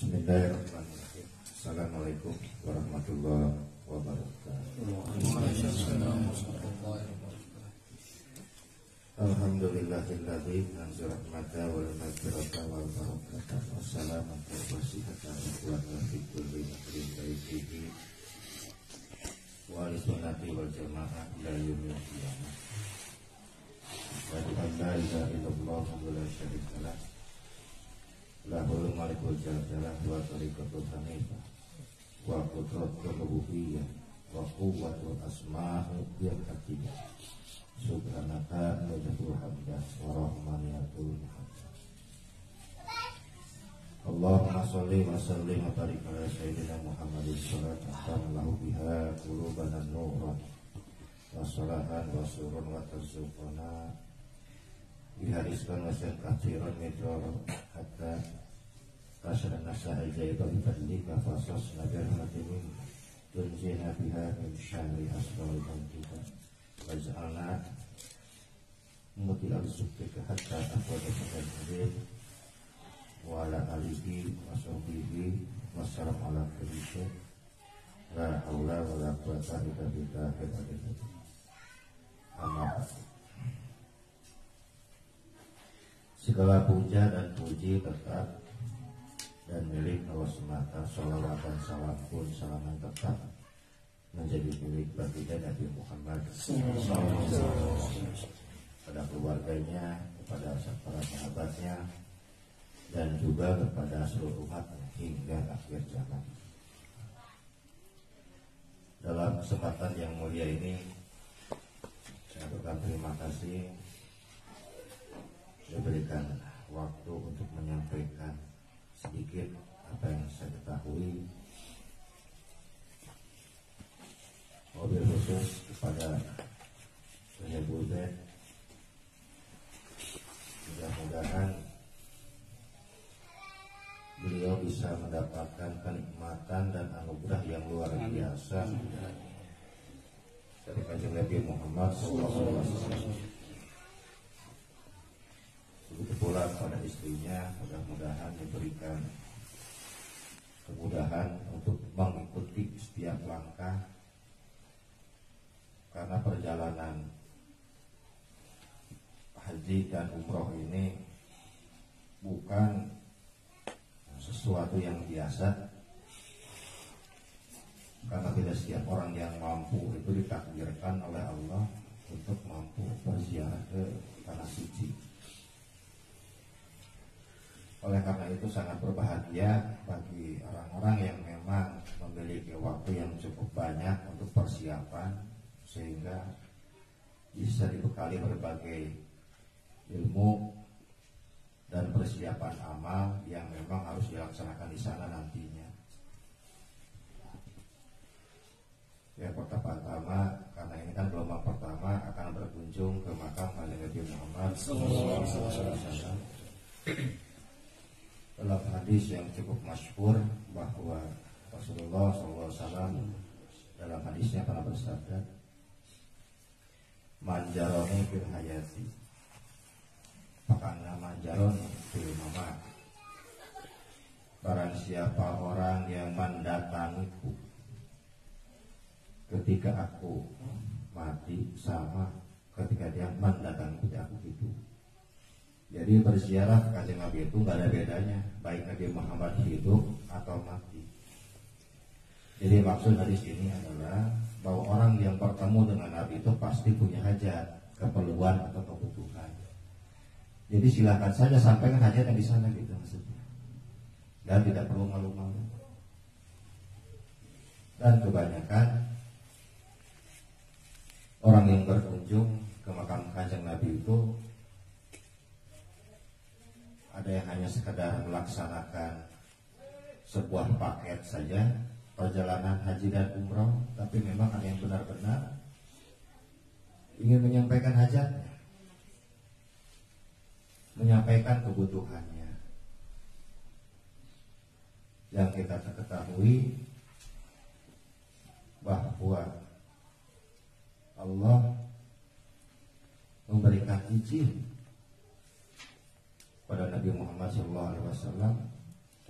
Bismillahirrahmanirrahim. Assalamualaikum warahmatullahi wabarakatuh. Alhamdulillahilladzi anzala rahmata wal maghfirata wal barakata wassalamatu wasihatan wa fi kulli amrin baitihi wa sunnati wal jamaah ila yaumil qiyamah. Wa la ilaha illallah wa la syarika lah. Lahul malikul jalala wa tariqatul hanifah wa qudratul rububiyyah wa quwwatul asma'u bil hakim subhanaka wajhul hamdah wa rahmaniyatul hamdah. Allahumma sholli wa sallim wa barik ala sayyidina Muhammadin sallallahu lahu biha qulubana nuran wa salahan wa surun wa tarzuqana bihariskan wasan kathiran midrar hatta kasran nasa al-jaiba bifadlika fasas nabiar hatimin tunjina biha min syari asfal bantuka waj'alna mutil al-subtika hatta akhwada pakal hadir wa ala alihi wa sahbihi wa salam ala khabisha la hawla wa la quwata illa billahi al-aliyyil azim. Segala puja dan puji tetap dan milik Allah semata. Sholawat dan salam pun salaman tetap menjadi milik baginda Nabi Muhammad pada keluarganya, kepada para sahabatnya, dan juga kepada seluruh umat hingga akhir zaman. Dalam kesempatan yang mulia ini, saya ucapkan terima kasih diberikan waktu untuk menyampaikan sedikit apa yang saya ketahui, mobil khusus kepada Syekh Budet. Mudah-mudahan beliau bisa mendapatkan kenikmatan dan anugerah yang luar biasa dari Kanjeng Nabi Muhammad SAW. Begitu pula pada istrinya, mudah-mudahan diberikan kemudahan untuk mengikuti setiap langkah, karena perjalanan haji dan umroh ini bukan sesuatu yang biasa, karena tidak setiap orang yang mampu itu ditakdirkan oleh Allah untuk mampu berziarah ke tanah suci. Oleh karena itu sangat berbahagia bagi orang-orang yang memang memiliki waktu yang cukup banyak untuk persiapan, sehingga bisa dibekali berbagai ilmu dan persiapan amal yang memang harus dilaksanakan di sana nantinya. Ya, pertama, karena ini kan gelombang pertama akan berkunjung ke makam Nabi Muhammad SAW. Dalam hadis yang cukup masyhur bahwa Rasulullah SAW dalam hadisnya pernah bersabda, "Manjaroni fil hayati, pakana manjaroni fil mamat." Barang siapa orang yang mendatangiku ketika aku mati sama ketika dia mendatangi aku hidup. Jadi berziarah Kanjeng Nabi itu nggak ada bedanya, baik Nabi Muhammad hidup atau mati. Jadi maksud hadis ini adalah bahwa orang yang bertemu dengan Nabi itu pasti punya hajat, keperluan atau kebutuhan. Jadi silakan saja sampaikan hajatnya di sana gitu maksudnya, dan tidak perlu malu-malu. Dan kebanyakan orang yang berkunjung ke makam Kanjeng Nabi itu ada yang hanya sekedar melaksanakan sebuah paket saja perjalanan haji dan umroh, tapi memang ada yang benar-benar ingin menyampaikan hajatnya, menyampaikan kebutuhannya. Yang kita ketahui bahwa Allah memberikan izin pada Nabi Muhammad SAW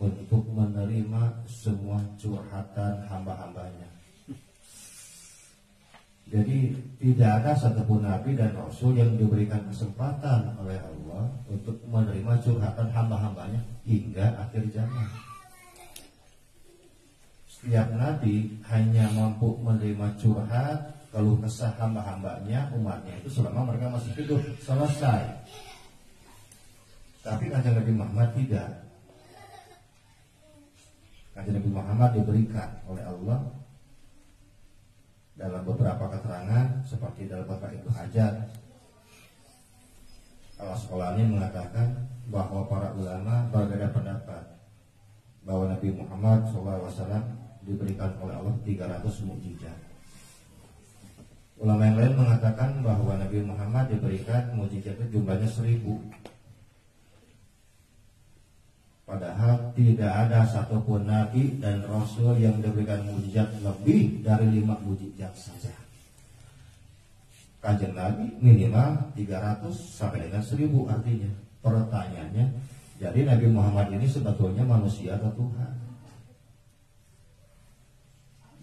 untuk menerima semua curhatan hamba-hambanya. Jadi tidak ada satupun nabi dan rasul yang diberikan kesempatan oleh Allah untuk menerima curhatan hamba-hambanya hingga akhir zaman. Setiap nabi hanya mampu menerima curhat keluh kesah hamba-hambanya, umatnya itu selama mereka masih hidup, selesai. Tapi Kanjeng Nabi Muhammad tidak. Kanjeng Nabi Muhammad diberikan oleh Allah dalam beberapa keterangan seperti dalam Fatwa Ibnu Hajar. Al-Asqalani mengatakan bahwa para ulama berbeda pendapat bahwa Nabi Muhammad SAW diberikan oleh Allah 300 mukjizat. Ulama yang lain mengatakan bahwa Nabi Muhammad diberikan mukjizat itu jumlahnya 1000. Padahal tidak ada satupun nabi dan rasul yang diberikan mukjizat lebih dari 5 mukjizat saja. Kanjeng Nabi minimal 300 sampai dengan 1000 artinya. Pertanyaannya, jadi Nabi Muhammad ini sebetulnya manusia atau Tuhan?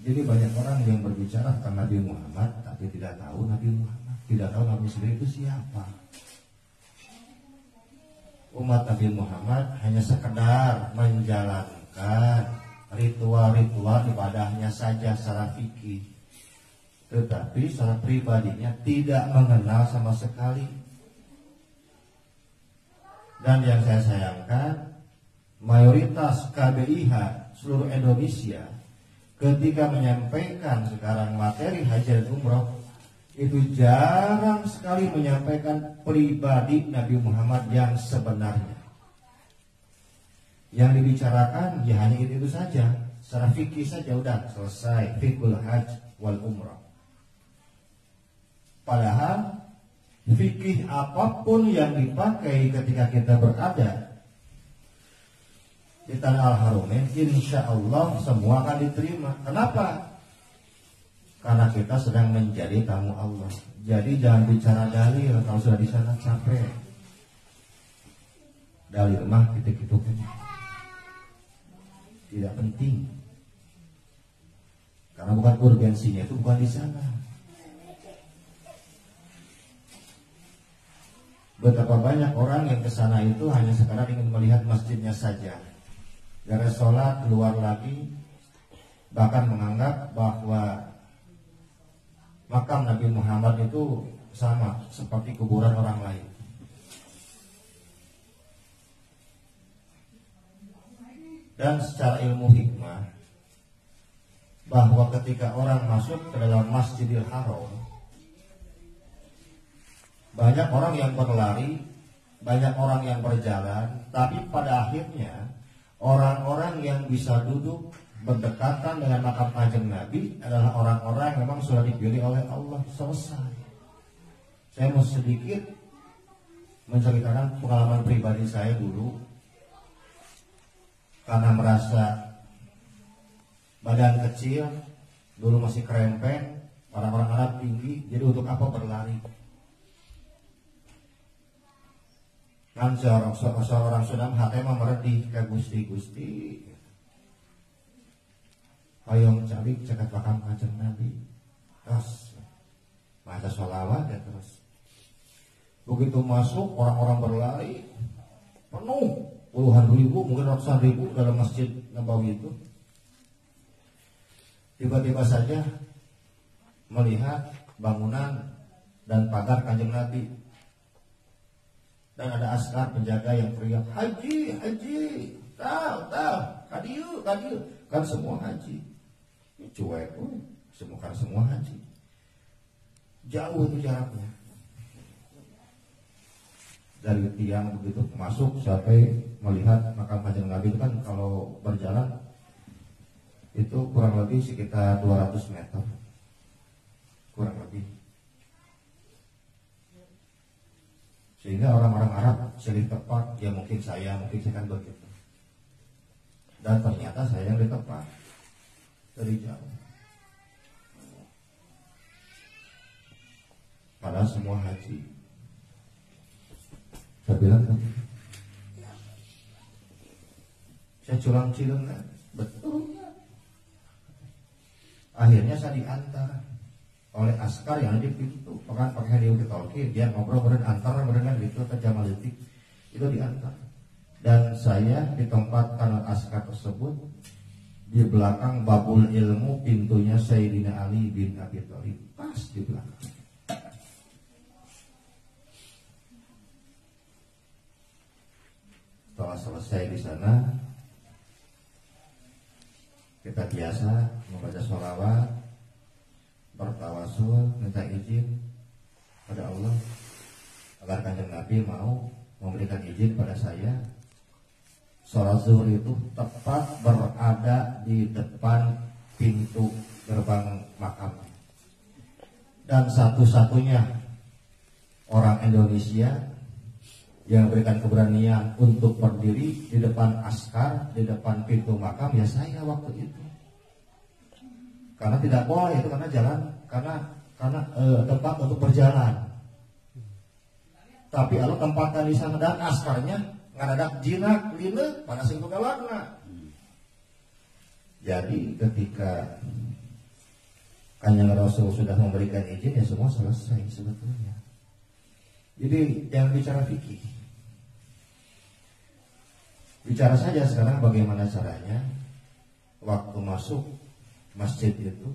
Jadi banyak orang yang berbicara tentang Nabi Muhammad tapi tidak tahu Nabi Muhammad, tidak tahu Nabi sendiri itu siapa. Umat Nabi Muhammad hanya sekedar menjalankan ritual-ritual ibadahnya saja secara fikih, tetapi secara pribadinya tidak mengenal sama sekali. Dan yang saya sayangkan, mayoritas KBIH seluruh Indonesia ketika menyampaikan sekarang materi haji dan umroh itu jarang sekali menyampaikan pribadi Nabi Muhammad yang sebenarnya. Yang dibicarakan ya hanya itu saja, secara fikih saja udah selesai, fikul hajj wal umrah. Padahal fikih apapun yang dipakai ketika kita berada di Tanah Al-Haramain, insya Allah semua akan diterima. Kenapa? Karena kita sedang menjadi tamu Allah. Jadi jangan bicara dalil kalau sudah di sana capek. Dalil mah gitu-gitu tidak penting. Karena bukan urgensinya itu bukan di sana. Betapa banyak orang yang ke sana itu hanya sekadar ingin melihat masjidnya saja. Gara sholat keluar lagi, bahkan menganggap bahwa makam Nabi Muhammad itu sama seperti kuburan orang lain. Dan secara ilmu hikmah, bahwa ketika orang masuk ke dalam Masjidil Haram, banyak orang yang berlari, banyak orang yang berjalan, tapi pada akhirnya orang-orang yang bisa duduk berdekatan dengan makam Kanjeng Nabi adalah orang-orang yang memang sudah dipilih oleh Allah. Selesai. Saya mau sedikit menceritakan pengalaman pribadi saya dulu, karena merasa badan kecil, dulu masih kerempeng, orang-orang Arab tinggi, jadi untuk apa berlari? Kan seorang Sunda hati mah meredih ke Gusti. Hayong cari cekat makam Kanjeng Nabi, terus baca sholawat ya terus. Begitu masuk orang-orang berlari penuh, puluhan ribu mungkin ratusan ribu dalam Masjid Nabawi itu. Tiba-tiba saja melihat bangunan dan pagar Kanjeng Nabi, dan ada askar penjaga yang teriak haji, tahu, kadiu, kan semua haji. Ini cuek, semua haji. Jauh itu jaraknya. Dari tiang begitu masuk sampai melihat makam Kanjeng Nabi itu kan kalau berjalan itu kurang lebih sekitar 200 meter. Kurang lebih. Sehingga orang-orang Arab silih tepat, ya mungkin saya kan begitu. Dan ternyata saya yang ditepat dari jauh. Padahal semua haji. Saya bilang kan, Saya culang cileng betul. Akhirnya saya diantar oleh askar yang ada di pintu. Bahkan pakai dia ditolkin, dia ngobrol antar dengan itu ke Jamalitik itu diantar. Dan saya ditempatkan oleh askar tersebut di belakang babul ilmu, pintunya Sayyidina Ali bin Abi Thalib, pas di belakang. Setelah selesai di sana, kita biasa membaca sholawat, bertawasul, minta izin pada Allah agar Kanjeng Nabi mau memberikan izin pada saya. Sholat zuhur itu tepat berada di depan pintu gerbang makam. Dan satu-satunya orang Indonesia yang berikan keberanian untuk berdiri di depan askar, di depan pintu makam, ya saya waktu itu. Karena tidak boleh itu, karena jalan, karena tempat untuk berjalan. Tapi Allah tempatkan di sana dan askarnya ngadadak jinak lina pada sing galakna. Jadi ketika Kanjeng Rasul sudah memberikan izin, ya semua selesai sebetulnya. Jadi jangan bicara fikih. Bicara saja sekarang bagaimana caranya waktu masuk masjid itu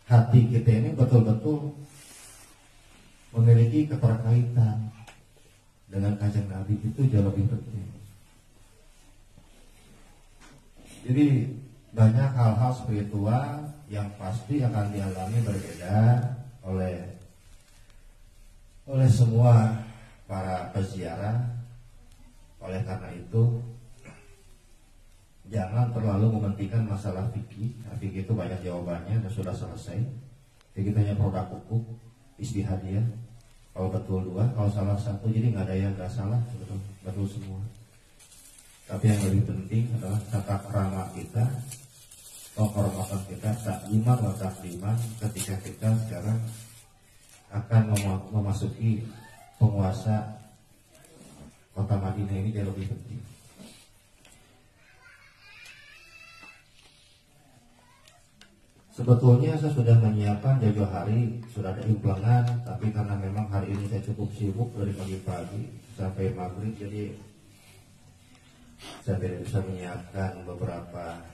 hati kita ini betul-betul memiliki keterkaitan dengan Kanjeng Nabi, itu jauh lebih penting. Jadi banyak hal-hal spiritual yang pasti akan dialami berbeda oleh semua para peziarah. Oleh karena itu jangan terlalu mementingkan masalah fikih. Fikih itu banyak jawabannya dan sudah selesai. Jadi kita hanya produk hukum istihadiyah. Kalau betul dua, kalau salah satu, jadi nggak ada yang nggak salah, betul semua. Tapi yang lebih penting adalah tata krama kita, penghormatan kita, takliman wa takliman ketika kita sekarang akan memasuki penguasa kota Madinah ini jauh lebih penting. Sebetulnya saya sudah menyiapkan jauh hari, sudah ada implengan, tapi karena memang hari ini saya cukup sibuk dari pagi-pagi sampai maghrib, jadi saya tidak bisa menyiapkan beberapa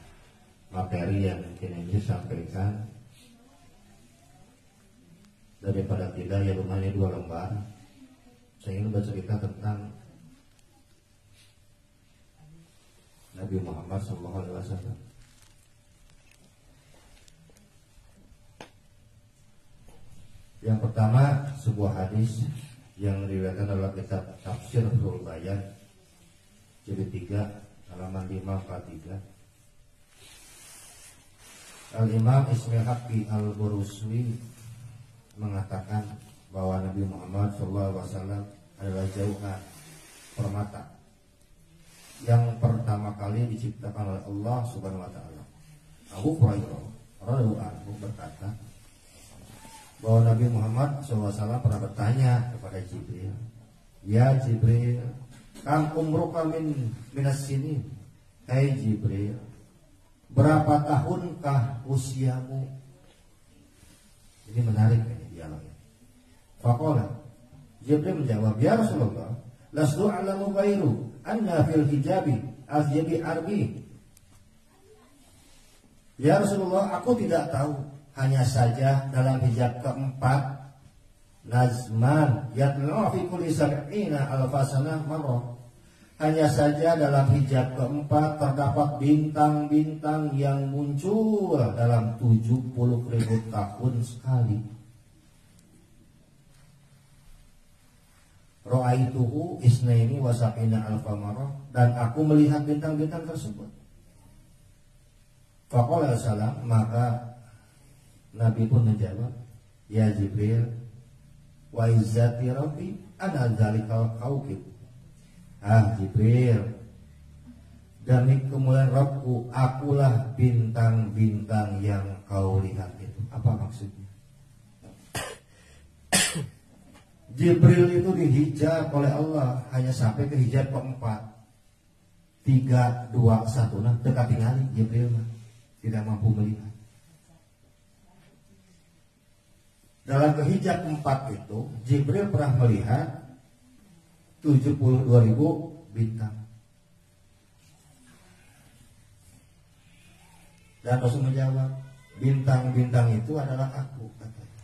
materi yang mungkin ini disampaikan. Daripada tidak, ya rumahnya 2 lembar. Saya ingin bercerita tentang Nabi Muhammad SAW. Yang pertama, sebuah hadis yang diriwayatkan dalam kitab Tafsir Fathul Bayan jilid 3 halaman 543. Al-Imam Ismail Haqqi Al-Buruswi mengatakan bahwa Nabi Muhammad SAW adalah jauhan permata yang pertama kali diciptakan oleh Allah Subhanahu wa taala. Abu Hurairah radhiyallahu anhu berkata bahwa Nabi Muhammad SAW pernah bertanya kepada Jibril, "Ya Jibril, kam umruka minas sini?" Hai Jibril, berapa tahunkah usiamu? Ini menarik ini dialognya. Faqala, Jibril menjawab, "Ya Rasulullah, lastu a'lamu ghairu anna fil hijabi azyabi arbi." Ya Rasulullah, aku tidak tahu, hanya saja dalam hijab keempat nazman yatlu fi kulli sab'ina alfasana marrah. Hanya saja dalam hijab keempat terdapat bintang-bintang yang muncul dalam 70.000 tahun sekali. Ra'aituhu isnaini wa sab'ina alfa marrah, dan aku melihat bintang-bintang tersebut. Faqala salam, maka Nabi pun menjawab, "Ya Jibril, wa izzati rabbi ana dzalikal kaukib." Ah Jibril, demi kemuliaan Rabbku, akulah bintang-bintang yang kau lihat itu. Apa maksudnya? Jibril itu dihijab oleh Allah hanya sampai ke hijab keempat. 3, 2, 1 nah dekat tinggali Jibril mah tidak mampu melihat. Dalam kehijab 4 itu Jibril pernah melihat 72.000 bintang. Dan Rasul menjawab, bintang-bintang itu adalah aku, katanya.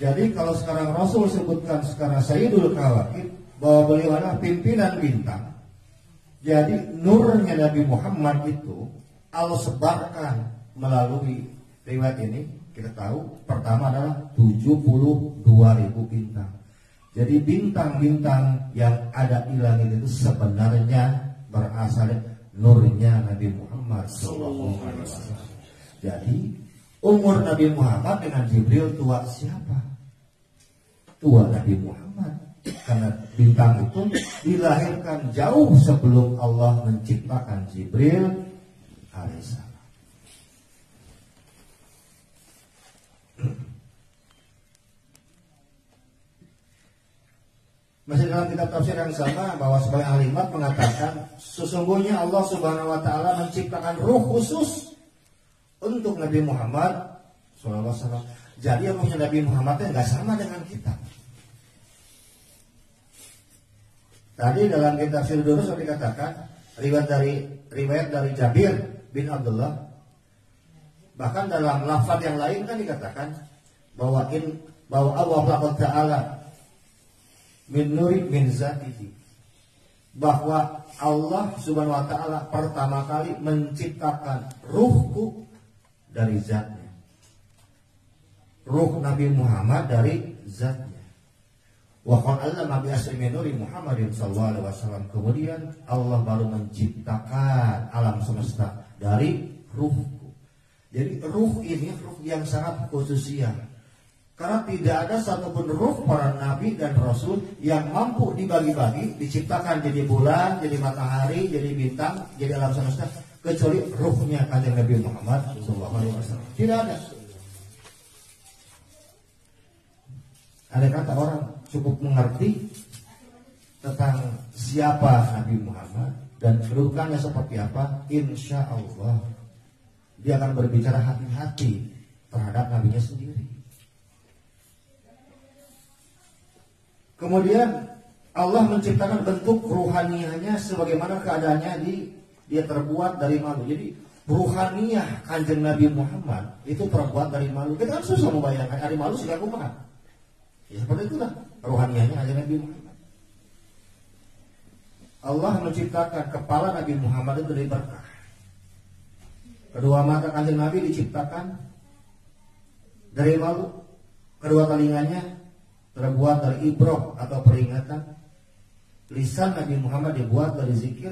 Jadi kalau sekarang Rasul sebutkan sekarang Sayyidul Kawakib, bahwa beliau adalah pimpinan bintang. Jadi nurnya Nabi Muhammad itu Allah sebarkan melalui riwayat ini. Kita tahu pertama adalah 72.000 bintang. Jadi bintang-bintang yang ada di langit itu sebenarnya berasal dari nurnya Nabi Muhammad sallallahu alaihi wasallam. Jadi umur Nabi Muhammad dengan Jibril tua siapa? Tua Nabi Muhammad. Karena bintang itu dilahirkan jauh sebelum Allah menciptakan Jibril alaihissalam. Masih dalam kitab tafsir yang sama bahwa sebagai ahlimat mengatakan sesungguhnya Allah Subhanahu wa taala menciptakan ruh khusus untuk Nabi Muhammad sallallahu alaihi wasallam. Jadi ruhnya Nabi Muhammad itu enggak sama dengan kita. Tadi dalam kitab tafsir dulu sudah dikatakan riwayat dari Jabir bin Abdullah. Bahkan dalam lafaz yang lain kan dikatakan bahwa Allah Taala min nuri min zatihi, bahwa Allah Subhanahu wa taala pertama kali menciptakan ruhku dari zatnya, ruh Nabi Muhammad dari zatnya. Wa qala allama bi asri min nuri Muhammadin sallallahu alaihi wasallam. Kemudian Allah baru menciptakan alam semesta dari ruhku. Jadi ruh ini ruh yang sangat khususiah. Karena tidak ada satupun ruh para nabi dan rasul yang mampu dibagi-bagi, diciptakan jadi bulan, jadi matahari, jadi bintang, jadi alam semesta, kecuali ruhnya Kanjeng Nabi Muhammad SAW. Tidak ada. Ada kata orang cukup mengerti tentang siapa Nabi Muhammad dan kedudukannya seperti apa, insya Allah dia akan berbicara hati-hati terhadap nabinya sendiri. Kemudian Allah menciptakan bentuk ruhaniyahnya sebagaimana keadaannya dia terbuat dari malu. Jadi ruhaniyah Kanjeng Nabi Muhammad itu terbuat dari malu. Kita kan susah membayangkan dari malu sehingga kumaha. Ya seperti itulah ruhaniyahnya Kanjeng Nabi Muhammad. Allah menciptakan kepala Nabi Muhammad itu dari berkah. Kedua mata Kanjeng Nabi diciptakan dari malu. Kedua telinganya terbuat dari ibrah atau peringatan. Lisan Nabi Muhammad dibuat dari zikir.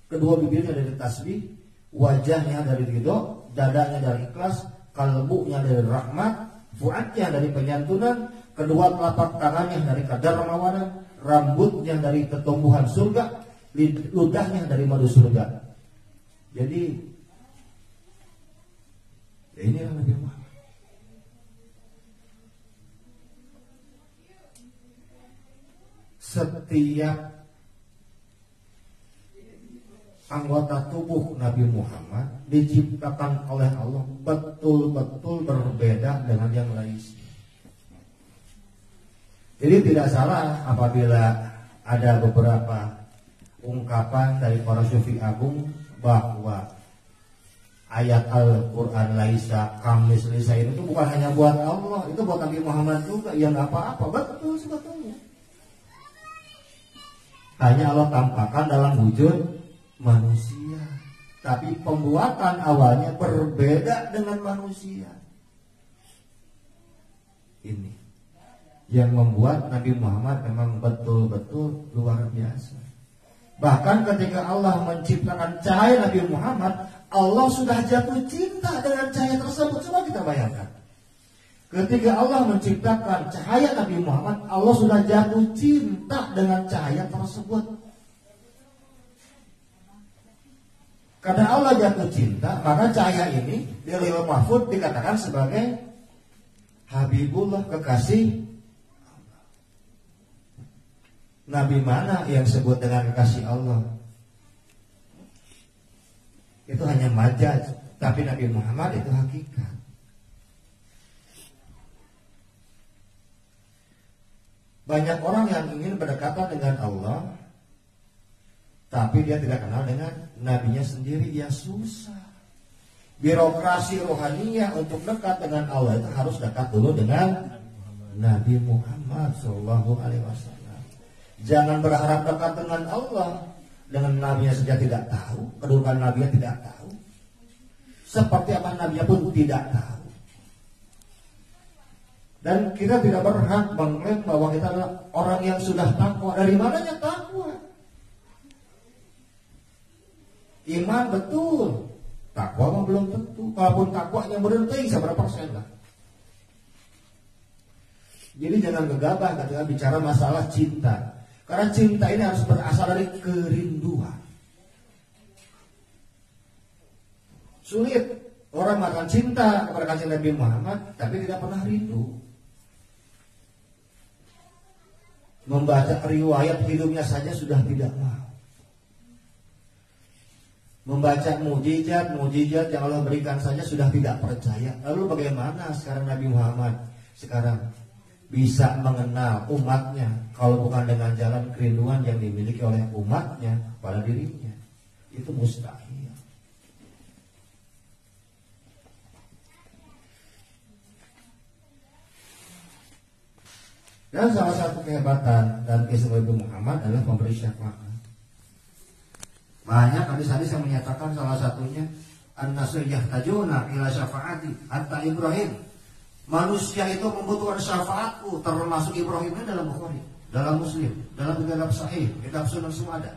Kedua bibirnya dari tasbih. Wajahnya dari ridho. Dadanya dari ikhlas. Kalbunya dari rahmat. Fuadnya dari penyantunan. Kedua telapak tangannya dari kadar mawadah. Rambutnya dari ketumbuhan surga. Ludahnya dari madu surga. Jadi ya inilah Nabi Muhammad. Setiap anggota tubuh Nabi Muhammad diciptakan oleh Allah betul-betul berbeda dengan yang lain. Jadi tidak salah apabila ada beberapa ungkapan dari para sufi agung bahwa ayat Al-Quran laisa kamis lisa ini itu bukan hanya buat Allah, itu buat Nabi Muhammad juga. Ya nggak apa-apa, betul sebetulnya. Hanya Allah tampakkan dalam wujud manusia. Tapi pembuatan awalnya berbeda dengan manusia. Ini yang membuat Nabi Muhammad memang betul-betul luar biasa. Bahkan ketika Allah menciptakan cahaya Nabi Muhammad, Allah sudah jatuh cinta dengan cahaya tersebut. Coba kita bayangkan. Ketika Allah menciptakan cahaya Nabi Muhammad, Allah sudah jatuh cinta dengan cahaya tersebut. Karena Allah jatuh cinta, maka cahaya ini di Lauhul Mahfuz dikatakan sebagai Habibullah, kekasih. Nabi mana yang sebut dengan kekasih Allah? Itu hanya majaz, tapi Nabi Muhammad itu hakikat. Banyak orang yang ingin berdekatan dengan Allah, tapi dia tidak kenal dengan nabinya sendiri, dia susah. Birokrasi rohaninya untuk dekat dengan Allah itu harus dekat dulu dengan Nabi Muhammad SAW. Jangan berharap dekat dengan Allah dengan nabinya saja tidak tahu, kedudukan nabinya tidak tahu, seperti apa nabinya pun tidak tahu. Dan kita tidak berhak mengklaim bahwa kita adalah orang yang sudah takwa. Dari mananya takwa? Iman betul, takwa mah belum tentu. Kalaupun takwanya berhenti, seberapa persen lah. Jadi jangan gegabah ketika bicara masalah cinta. Karena cinta ini harus berasal dari kerinduan. Sulit orang mengatakan cinta kepada kanjeng Nabi Muhammad tapi tidak pernah rindu. Membaca riwayat hidupnya saja sudah tidak mau. Membaca mujizat yang Allah berikan saja sudah tidak percaya. Lalu bagaimana sekarang Nabi Muhammad sekarang bisa mengenal umatnya kalau bukan dengan jalan kerinduan yang dimiliki oleh umatnya pada dirinya? Itu mustahil. Dan salah satu kehebatan dan keistimewaan Nabi Muhammad adalah memberi syafaat. Banyak hadis-hadis yang menyatakan salah satunya an-nasu yahtajuna ila syafaati hatta Ibrahim. Manusia itu membutuhkan syafaatku, termasuk Ibrahimnya dalam Bukhari, dalam Muslim, dalam kitab Sahih, kitab Sunan semua ada.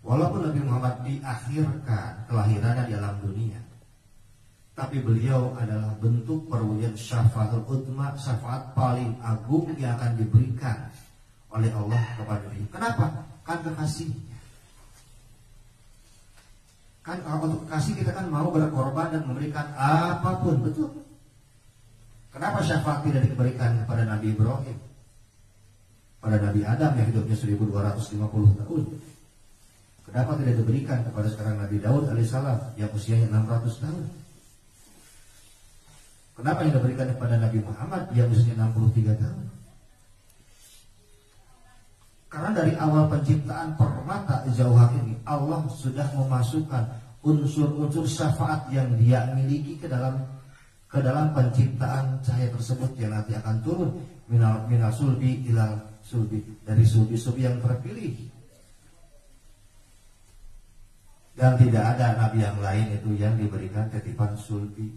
Walaupun Nabi Muhammad diakhirkan kelahirannya di alam dunia, tapi beliau adalah bentuk perwujudan syafaatul utma, syafaat paling agung yang akan diberikan oleh Allah kepada diri. Kenapa? Kan kekasihnya. Kan untuk kasih kita kan mau berkorban dan memberikan apapun, betul? Kenapa syafaat tidak diberikan kepada Nabi Ibrahim, pada Nabi Adam yang hidupnya 1250 tahun? Kenapa tidak diberikan kepada sekarang Nabi Daud alaihissalam yang usianya 600 tahun? Kenapa yang diberikan kepada Nabi Muhammad yang usianya 63 tahun? Karena dari awal penciptaan permata jauhan ini Allah sudah memasukkan unsur-unsur syafaat yang dia miliki ke dalam penciptaan cahaya tersebut yang nanti akan turun minal sulbi ilal sulbi, dari sulbi-sulbi yang terpilih. Dan tidak ada nabi yang lain itu yang diberikan titipan sulbi.